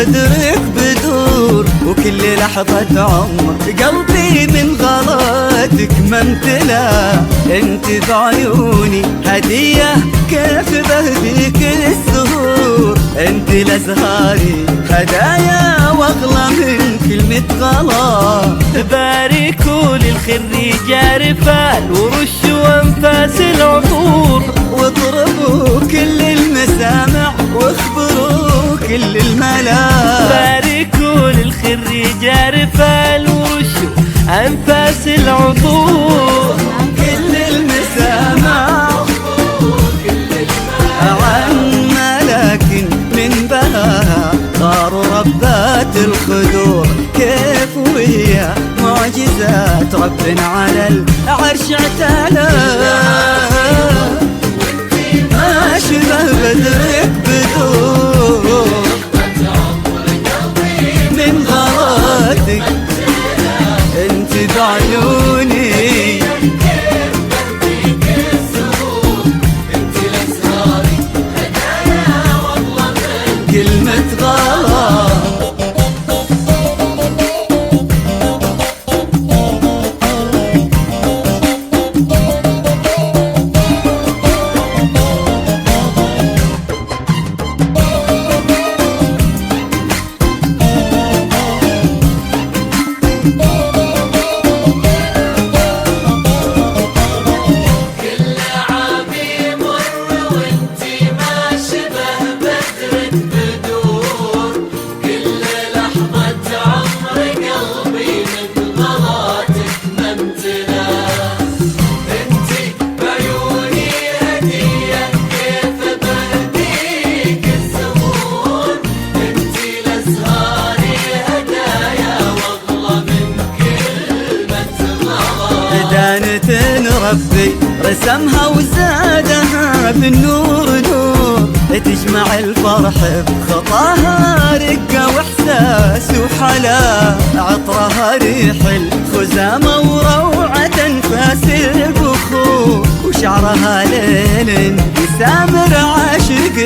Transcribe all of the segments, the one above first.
بدرك بدور، وكل لحظة عمر قلبي من غلاتك ما امتلا. انت بعيوني هدية كيف بهديك الزهور، انت لازهاري هدايا واغلى من كلمة غلا. باركوا للخير رجال ورشوا انفاس العطور، واضربوا كل المسامع واخبروا كل الملا. باركوا للخير رجال ورشوا انفاس العطور، كل المسامع عن ملاك من بهاها صاروا ربات الخدور. كيف وهي معجزات رب على العرش اعتلى، ما شبه بدرك بدور من غلاتك انت بعيوني. كلمة غلا ربي رسمها وزادها بالنور نور، تجمع الفرح بخطاها رقة واحساس وحلا. عطرها ريح الخزامة وروعة انفاس البخور، وشعرها ليل يسامر عاشق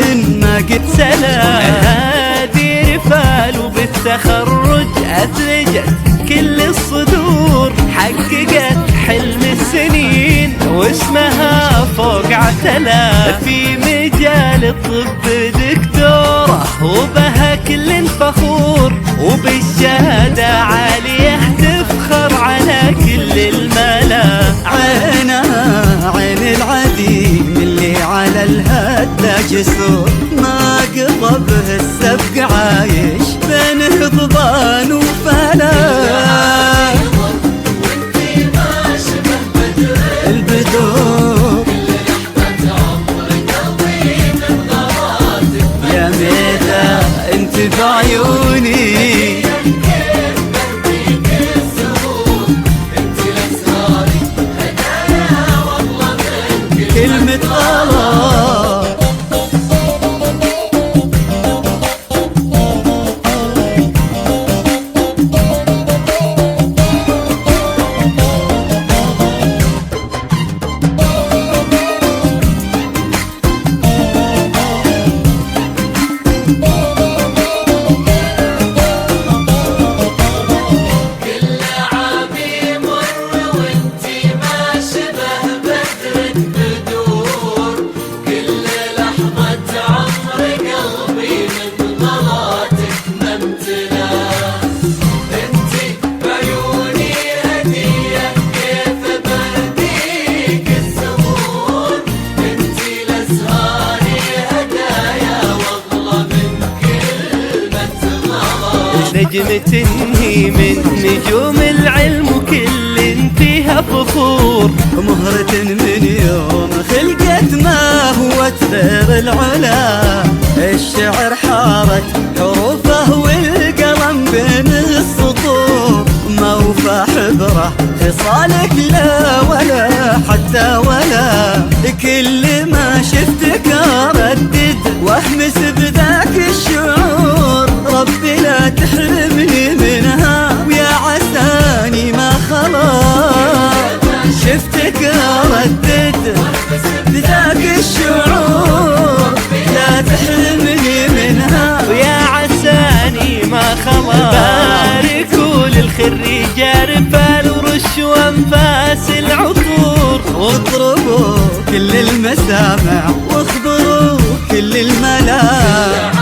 ما قد سلا. هادي رفال وبالتخرج أثلجت كل الصدور، حققت حلم السنين واسمها فوق عتلة. في مجال الطب دكتورة وبها كل فخور، وبالشهادة عالية تفخر على كل الملا. عينها عين العديم اللي على الهدى جسور، ما قضى به السبق عايش بين هضبان وفلا. البدور يا ميتا انت بعيوني. كلمة غلا نجمة هي من نجوم العلم وكل فيها فخور، مهرة من يوم خلقت ما هو تثير العلا. الشعر حارت حروفه والقلم بين السطور، موفى حبره خصالك لا ولا حتى ولا. كل ما شفتك اردد واهمس بذاك الشعور، ربي لا تحرمني منها ويا عساني ما خلاص. شفتك اردد بذاك الشعور، لا تحرمني منها ويا عساني جارفال ورش وانفاس العطور. واضربوا كل المسامع واخبروا كل الملاك